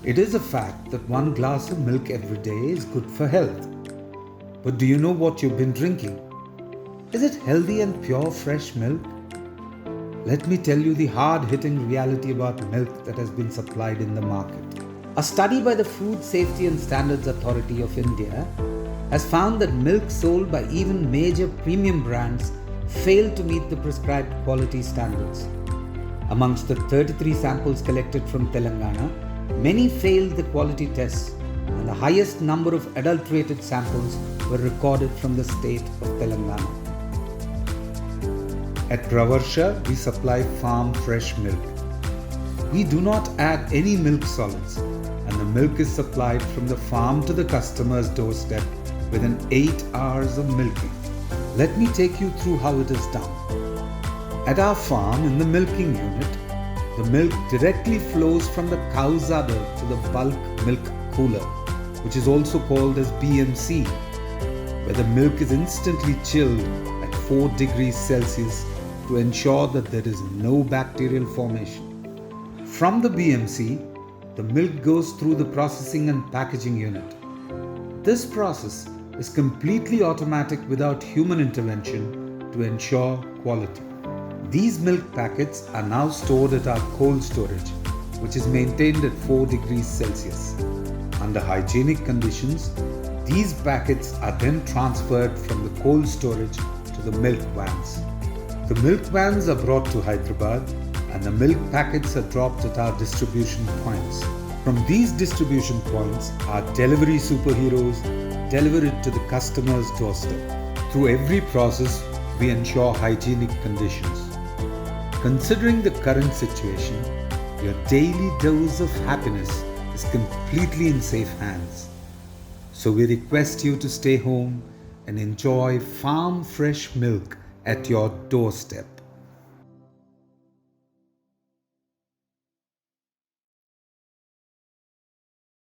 It is a fact that one glass of milk every day is good for health. But do you know what you've been drinking? Is it healthy and pure fresh milk? Let me tell you the hard-hitting reality about milk that has been supplied in the market. A study by the Food Safety and Standards Authority of India has found that milk sold by even major premium brands fail to meet the prescribed quality standards. Amongst the 33 samples collected from Telangana, many failed the quality tests, and the highest number of adulterated samples were recorded from the state of Telangana. At Pravarsha, we supply farm fresh milk. We do not add any milk solids, and the milk is supplied from the farm to the customer's doorstep within 8 hours of milking. Let me take you through how it is done. At our farm, in the milking unit, the milk directly flows from the cow's udder to the bulk milk cooler, which is also called as BMC, where the milk is instantly chilled at 4 degrees Celsius to ensure that there is no bacterial formation. From the BMC, the milk goes through the processing and packaging unit. This process is completely automatic without human intervention to ensure quality. These milk packets are now stored at our cold storage, which is maintained at 4 degrees Celsius. Under hygienic conditions, these packets are then transferred from the cold storage to the milk vans. The milk vans are brought to Hyderabad and the milk packets are dropped at our distribution points. From these distribution points, our delivery superheroes deliver it to the customer's doorstep. Through every process, we ensure hygienic conditions. Considering the current situation, your daily dose of happiness is completely in safe hands. So we request you to stay home and enjoy farm fresh milk at your doorstep.